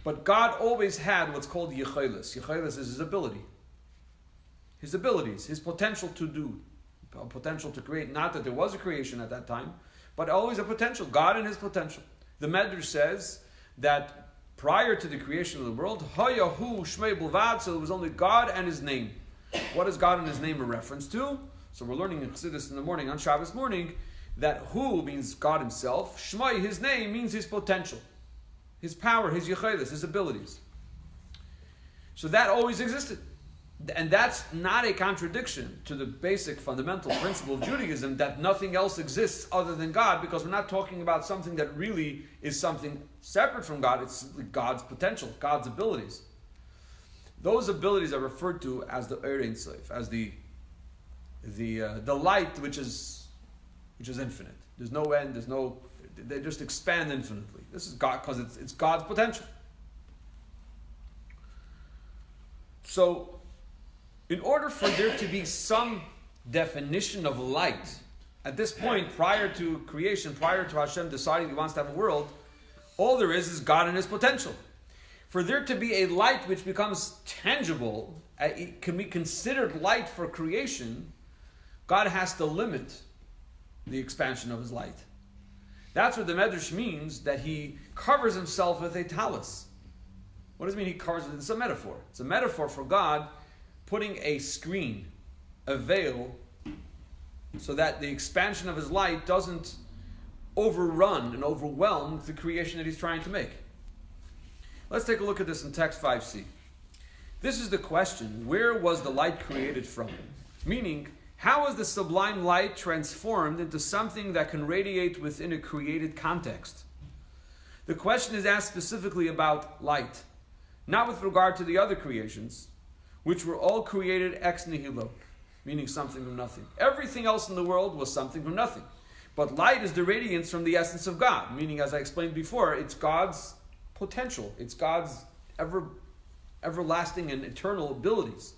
[SPEAKER 1] But God always had what's called Yechilas. Yechilas is his ability. His abilities, his potential to do, potential to create. Not that there was a creation at that time, but always a potential. God and his potential. The Medrash says that prior to the creation of the world, Hayahu Shmei Bilvad, so it was only God and his name. What is God and his name a reference to? So we're learning in Chassidus in the morning, on Shabbos morning, that Hu means God himself, Shmei, his name, means his potential. His power, his yechilas, his abilities. So that always existed. And that's not a contradiction to the basic fundamental principle of Judaism that nothing else exists other than God, because we're not talking about something that really is something separate from God. It's God's potential, God's abilities. Those abilities are referred to as the Eir Ein Sof, as the light which is infinite. There's no end, they just expand infinitely. This is God, because it's God's potential. So, in order for there to be some definition of light, at this point, prior to creation, prior to Hashem deciding he wants to have a world, all there is God and his potential. For there to be a light which becomes tangible, it can be considered light for creation, God has to limit the expansion of his light. That's what the Medrash means, that he covers himself with a talus. What does it mean he covers it? It's a metaphor. It's a metaphor for God putting a screen, a veil, so that the expansion of his light doesn't overrun and overwhelm the creation that he's trying to make. Let's take a look at this in text 5c. This is the question: where was the light created from? Meaning, how is the sublime light transformed into something that can radiate within a created context? The question is asked specifically about light, not with regard to the other creations, which were all created ex nihilo, meaning something from nothing. Everything else in the world was something from nothing. But light is the radiance from the essence of God, meaning, as I explained before, it's God's potential. It's God's everlasting and eternal abilities.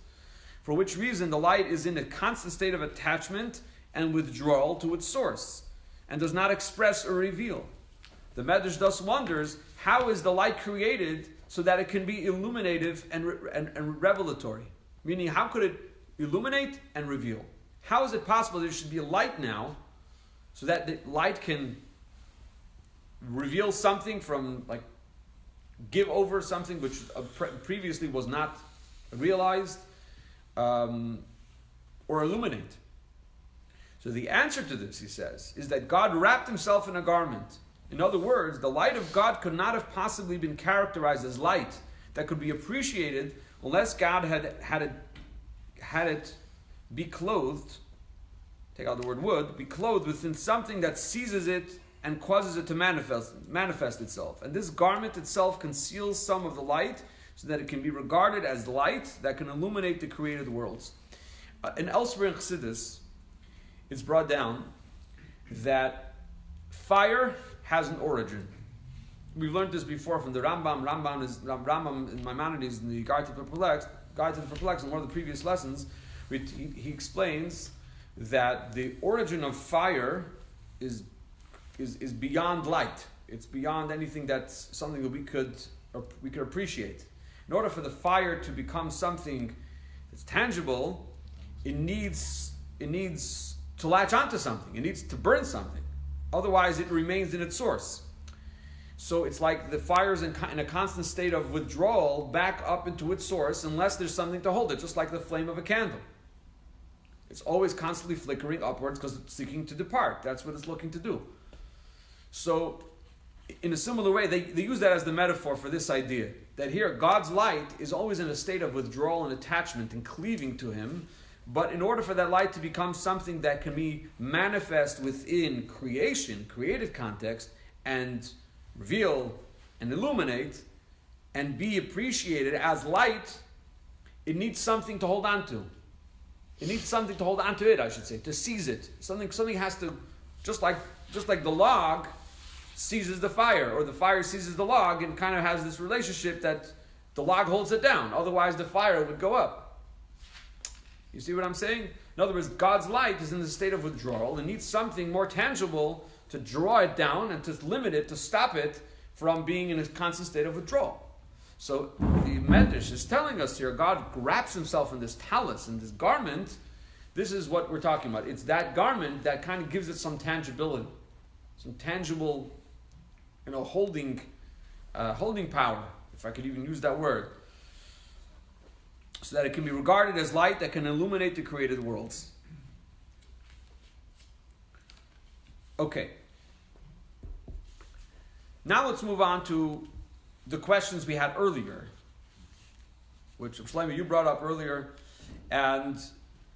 [SPEAKER 1] For which reason the light is in a constant state of attachment and withdrawal to its source, and does not express or reveal. The Medrash thus wonders, how is the light created so that it can be illuminative and revelatory? Meaning, how could it illuminate and reveal? How is it possible there should be a light now so that the light can reveal something from, like, give over something which previously was not realized, or illuminate? So the answer to this, he says, is that God wrapped himself in a garment. In other words, the light of God could not have possibly been characterized as light that could be appreciated unless God had it be clothed, take out the word would, be clothed within something that seizes it and causes it to manifest itself. And this garment itself conceals some of the light so that it can be regarded as light that can illuminate the created worlds. And elsewhere in Chassidus, it's brought down that fire has an origin. We've learned this before from the Rambam. Rambam in Maimonides in the Guide to the Perplexed, in one of the previous lessons, he explains that the origin of fire is beyond light. It's beyond anything that's something that we could appreciate. In order for the fire to become something that's tangible, it needs to latch onto something. It needs to burn something. Otherwise, it remains in its source. So it's like the fire is in a constant state of withdrawal back up into its source unless there's something to hold it, just like the flame of a candle. It's always constantly flickering upwards because it's seeking to depart. That's what it's looking to do. So, in a similar way, they use that as the metaphor for this idea. That here, God's light is always in a state of withdrawal and attachment and cleaving to him. But in order for that light to become something that can be manifest within creation, created context, and reveal and illuminate, and be appreciated as light, it needs something to hold on to. It needs something to hold on to it, I should say, to seize it. Something has to, just like the log seizes the fire, or the fire seizes the log, and kind of has this relationship that the log holds it down. Otherwise, the fire would go up. You see what I'm saying? In other words, God's light is in the state of withdrawal and needs something more tangible to draw it down and to limit it, to stop it from being in a constant state of withdrawal. So the Medrash is telling us here, God wraps himself in this talus, in this garment. This is what we're talking about. It's that garment that kind of gives it some tangibility, some tangible, holding power, if I could even use that word, so that it can be regarded as light that can illuminate the created worlds. Okay. Now let's move on to the questions we had earlier, which Shlomo, you brought up earlier, and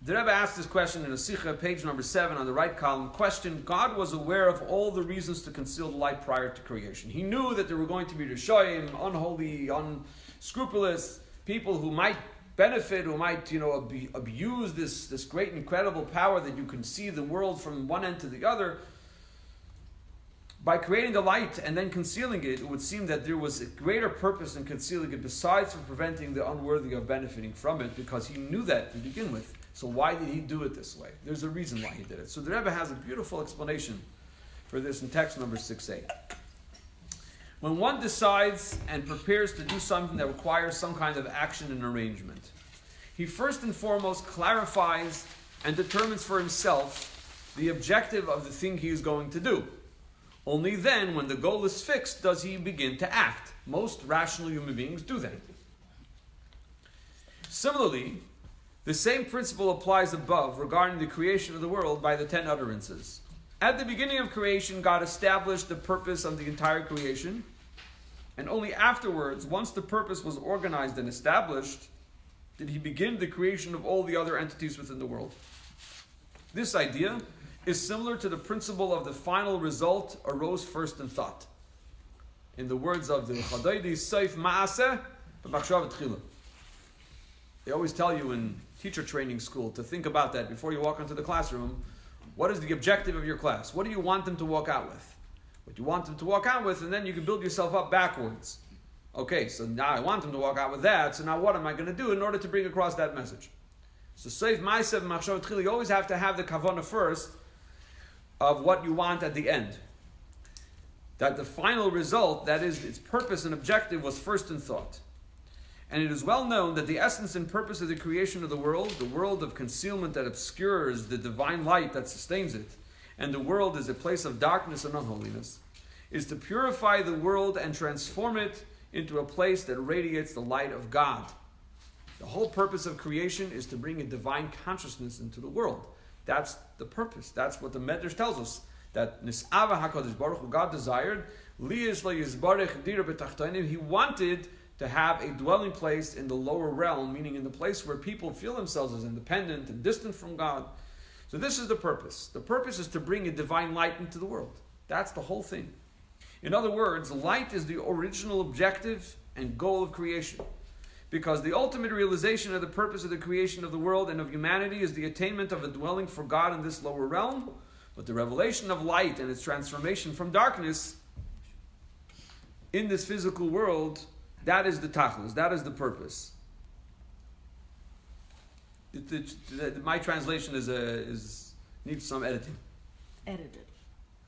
[SPEAKER 1] the Rebbe asked this question in a Sikha, page number 7 on the right column. Question: God was aware of all the reasons to conceal the light prior to creation. He knew that there were going to be Rishoyim, unholy, unscrupulous people who might benefit, who might abuse this great, incredible power that you can see the world from one end to the other. By creating the light and then concealing it, it would seem that there was a greater purpose in concealing it besides from preventing the unworthy of benefiting from it, because he knew that to begin with. So why did he do it this way? There's a reason why he did it. So the Rebbe has a beautiful explanation for this in text number 6a. When one decides and prepares to do something that requires some kind of action and arrangement, he first and foremost clarifies and determines for himself the objective of the thing he is going to do. Only then, when the goal is fixed, does he begin to act. Most rational human beings do that. Similarly, the same principle applies above regarding the creation of the world by the 10 utterances. At the beginning of creation, God established the purpose of the entire creation, and only afterwards, once the purpose was organized and established, did he begin the creation of all the other entities within the world. This idea is similar to the principle of the final result arose first in thought. In the words of the Chadaydi, Seif Ma'aseh B'machshav Tchila. They always tell you in teacher training school to think about that before you walk into the classroom. What is the objective of your class? What do you want them to walk out with? What you want them to walk out with, and then you can build yourself up backwards. Okay, so now I want them to walk out with that, so now what am I going to do in order to bring across that message? So Seif Ma'aseh B'machshav Tchila, you always have to have the kavanah first of what you want at the end. that the final result, that is, its purpose and objective, was first in thought. And it is well known that the essence and purpose of the creation of the world of concealment that obscures the divine light that sustains it, and the world is a place of darkness and unholiness, is to purify the world and transform it into a place that radiates the light of God. The whole purpose of creation is to bring a divine consciousness into the world. That's the purpose. That's what the Medrash tells us. That Nis'ava HaKadosh Baruch Hu, God desired, Liyis lo yizbarech dira b'tachtonim, He wanted to have a dwelling place in the lower realm, meaning in the place where people feel themselves as independent and distant from God. So this is the purpose. The purpose is to bring a divine light into the world. That's the whole thing. In other words, light is the original objective and goal of creation. Because the ultimate realization of the purpose of the creation of the world and of humanity is the attainment of a dwelling for God in this lower realm. But the revelation of light and its transformation from darkness in this physical world, that is the tachlis, that is the purpose. My translation needs some editing.
[SPEAKER 2] Edited.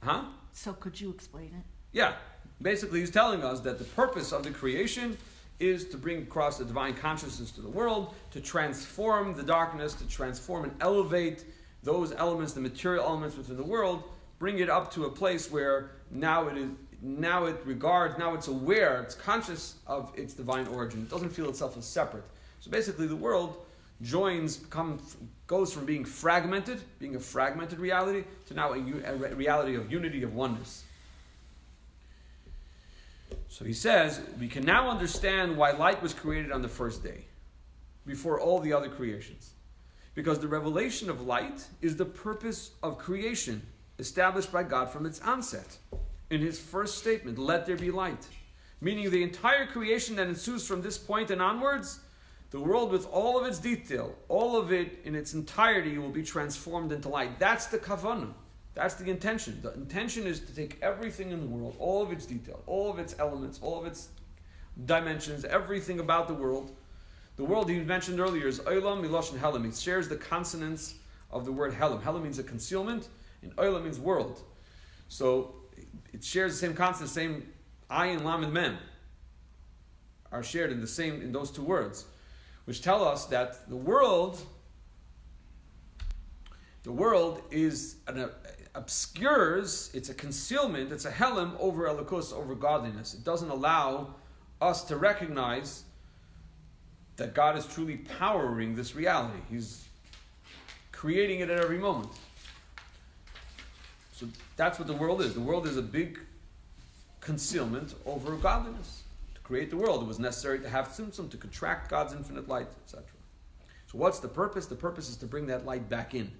[SPEAKER 1] Huh?
[SPEAKER 2] So could you explain it?
[SPEAKER 1] Yeah. Basically, he's telling us that the purpose of the creation is to bring across the divine consciousness to the world, to transform the darkness, to transform and elevate those elements, the material elements within the world, bring it up to a place where now it's aware, it's conscious of its divine origin. It doesn't feel itself as separate. So basically the world goes from being fragmented, being a fragmented reality, to now a reality of unity, of oneness. So he says, we can now understand why light was created on the first day, before all the other creations. Because the revelation of light is the purpose of creation, established by God from its onset. In his first statement, let there be light. Meaning the entire creation that ensues from this point and onwards, the world with all of its detail, all of it in its entirety will be transformed into light. That's the kavanah. That's the intention. The intention is to take everything in the world, all of its detail, all of its elements, all of its dimensions, everything about the world. The world he mentioned earlier is Olam, Milosh, and Helam. It shares the consonants of the word Helam. Helam means a concealment, and Olam means world. So it shares the same consonants, same Ayin, Lam, and Mem are shared in those two words, which tell us that the world is obscures, it's a concealment, it's a Helam over Elokus, over godliness. It doesn't allow us to recognize that God is truly powering this reality. He's creating it at every moment. So that's what the world is. The world is a big concealment over godliness. To create the world, it was necessary to have tzimtzum, to contract God's infinite light, etc. So what's the purpose? The purpose is to bring that light back in,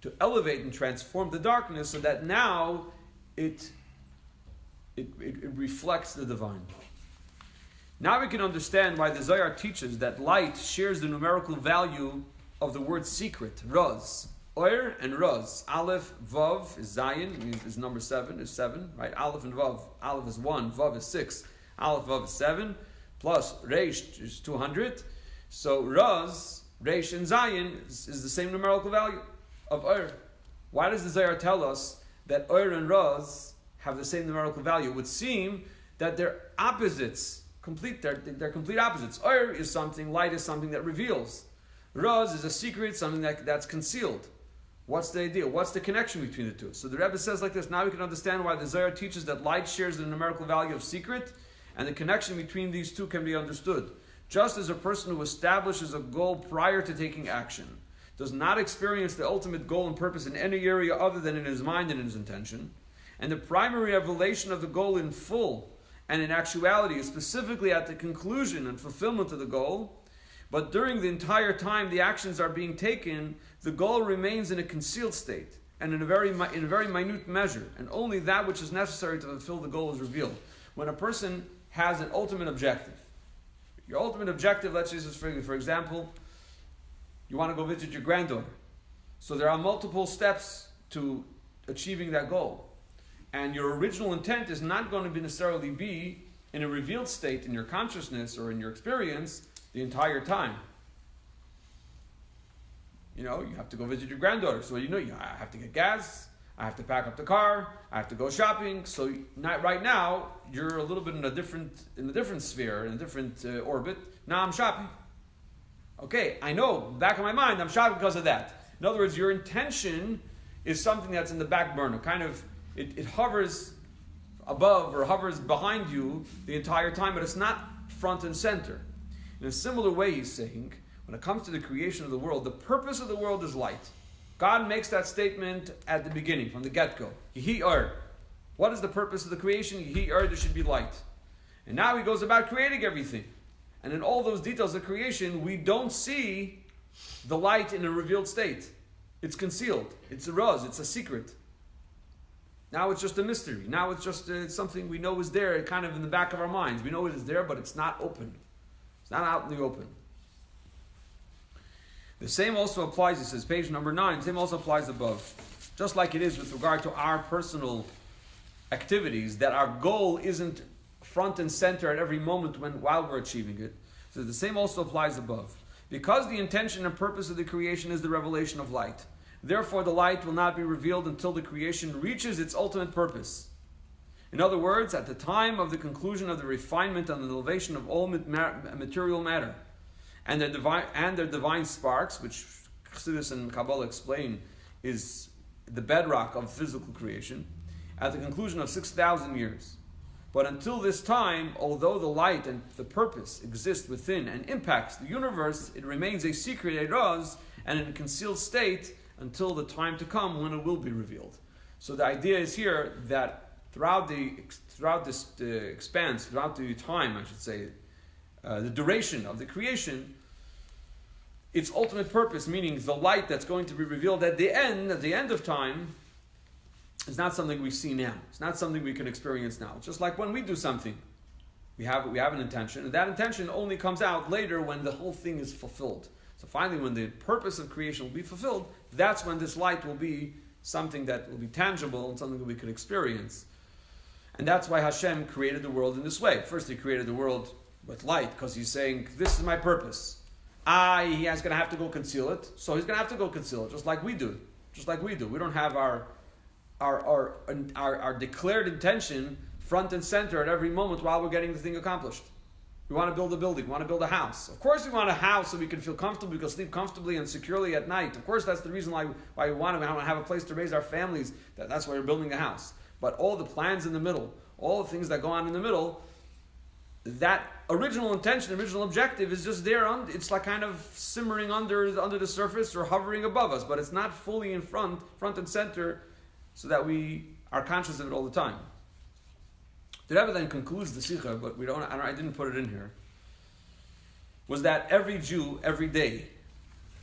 [SPEAKER 1] to elevate and transform the darkness so that now it reflects the divine. Now we can understand why the Zohar teaches that light shares the numerical value of the word secret, Raz. Oir and Raz. Aleph, Vav is Zayin, is number 7, is 7, right? Aleph and Vav. Aleph is 1, Vav is 6. Aleph, Vav is 7, plus Reish is 200. So Raz, Reish and Zayin is the same numerical value of Oir. Why does the Zohar tell us that Oir and Raz have the same numerical value? It would seem that they're opposites. They're complete opposites. Oir is something, light is something that reveals. Raz is a secret, something that's concealed. What's the idea? What's the connection between the two? So the Rebbe says like this, now we can understand why the Zohar teaches that light shares the numerical value of secret, and the connection between these two can be understood. Just as a person who establishes a goal prior to taking action does not experience the ultimate goal and purpose in any area other than in his mind and in his intention, and the primary revelation of the goal in full and in actuality is specifically at the conclusion and fulfillment of the goal, but during the entire time the actions are being taken, the goal remains in a concealed state and in a very minute measure, and only that which is necessary to fulfill the goal is revealed. When a person has an ultimate objective, your ultimate objective, let's use this for example, you want to go visit your granddaughter. So there are multiple steps to achieving that goal. And your original intent is not going to necessarily be in a revealed state in your consciousness or in your experience the entire time. You have to go visit your granddaughter. So you have to get gas, I have to pack up the car. I have to go shopping. So right now, you're a little bit in a different sphere, in a different orbit. Now I'm shopping. Okay, I know, back of my mind, I'm shopping because of that. In other words, your intention is something that's in the back burner. Kind of, it hovers above or hovers behind you the entire time, but it's not front and center. In a similar way, he's saying, when it comes to the creation of the world, the purpose of the world is light. God makes that statement at the beginning, from the get-go. Yehi or. What is the purpose of the creation? Yehi or, there should be light. And now he goes about creating everything. And in all those details of creation, we don't see the light in a revealed state. It's concealed. It's a raz. It's a secret. Now it's just a mystery. Now it's just something we know is there, kind of in the back of our minds. We know it is there, but it's not open. It's not out in the open. The same also applies, he says, page number 9, the same also applies above. Just like it is with regard to our personal activities, that our goal isn't front and center at every moment while we're achieving it. So the same also applies above. Because the intention and purpose of the creation is the revelation of light, therefore the light will not be revealed until the creation reaches its ultimate purpose. In other words, at the time of the conclusion of the refinement and the elevation of all material matter, and their divine sparks, which Chassidus and Kabbalah explain is the bedrock of physical creation, at the conclusion of 6,000 years. But until this time, although the light and the purpose exist within and impacts the universe, it remains a secret, a raz, and in a concealed state until the time to come when it will be revealed. So the idea is here that throughout this expanse, throughout the time, I should say, the duration of the creation, its ultimate purpose, meaning the light that's going to be revealed at the end of time, is not something we see now. It's not something we can experience now. It's just like when we do something, we have an intention, and that intention only comes out later when the whole thing is fulfilled. So finally, when the purpose of creation will be fulfilled, that's when this light will be something that will be tangible and something that we can experience. And that's why Hashem created the world in this way. First, he created the world with light, because he's saying, this is my purpose. He is going to have to go conceal it, so he's going to have to go conceal it, just like we do. We don't have our declared intention front and center at every moment while we're getting the thing accomplished. We want to build a building, we want to build a house. Of course we want a house so we can feel comfortable, we can sleep comfortably and securely at night. Of course that's the reason why we want to have a place to raise our families. That's why we're building a house. But all the plans in the middle, all the things that go on in the middle, that original intention, original objective is just there. It's like kind of simmering under the surface or hovering above us, but it's not fully in front and center, so that we are conscious of it all the time. The Rebbe then concludes the Sikha, but I didn't put it in here, was that every Jew, every day,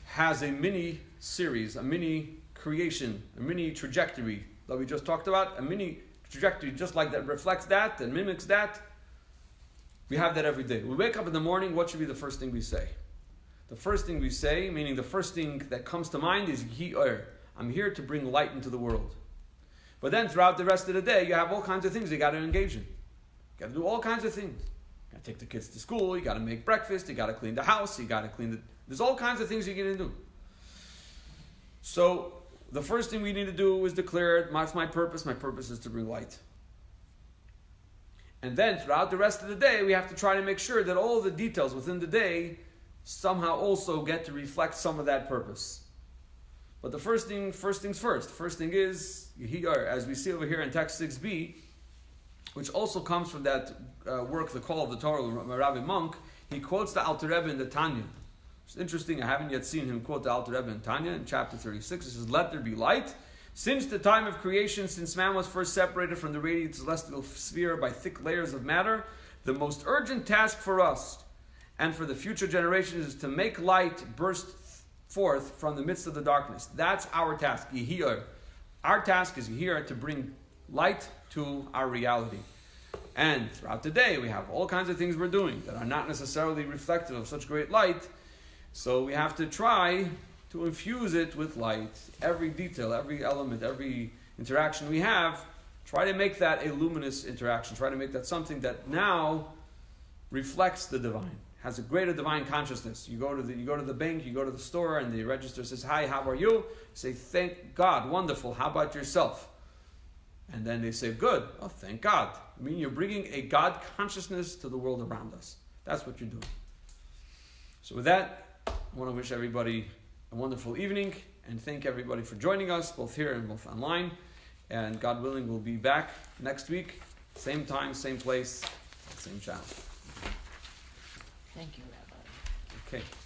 [SPEAKER 1] has a mini series, a mini creation, a mini trajectory that we just talked about, a mini trajectory just like that reflects that and mimics that. We have that every day. We wake up in the morning, what should be the first thing we say? The first thing we say, meaning the first thing that comes to mind is Yehi or. I'm here to bring light into the world. But then throughout the rest of the day, you have all kinds of things you got to engage in. You got to do all kinds of things. You got to take the kids to school, you got to make breakfast, you got to clean the house, you got to clean there's all kinds of things you're going to do. So the first thing we need to do is declare, my purpose is to bring light. And then throughout the rest of the day, we have to try to make sure that all the details within the day somehow also get to reflect some of that purpose. But the first things first. The first thing is, as we see over here in text 6b, which also comes from that work, The Call of the Torah, Rabbi Monk, he quotes the Alter Rebbe in the Tanya. It's interesting, I haven't yet seen him quote the Alter Rebbe in Tanya in chapter 36. It says, let there be light. Since the time of creation, since man was first separated from the radiant celestial sphere by thick layers of matter, the most urgent task for us and for the future generations is to make light burst forth from the midst of the darkness. That's our task, Yehir. Our task is here to bring light to our reality. And throughout the day, we have all kinds of things we're doing that are not necessarily reflective of such great light. So we have to try to infuse it with light. Every detail, every element, every interaction we have, try to make that a luminous interaction. Try to make that something that now reflects the divine, has a greater divine consciousness. You go to the bank, you go to the store, and the register says, "Hi, how are you?" You say, "Thank God, wonderful. How about yourself?" And then they say, "Good." "Oh, thank God." I mean, you're bringing a God consciousness to the world around us. That's what you're doing. So with that, I want to wish everybody a wonderful evening, and thank everybody for joining us, both here and both online. And God willing, we'll be back next week, same time, same place, same channel.
[SPEAKER 2] Thank you, Rabbi.
[SPEAKER 1] Okay.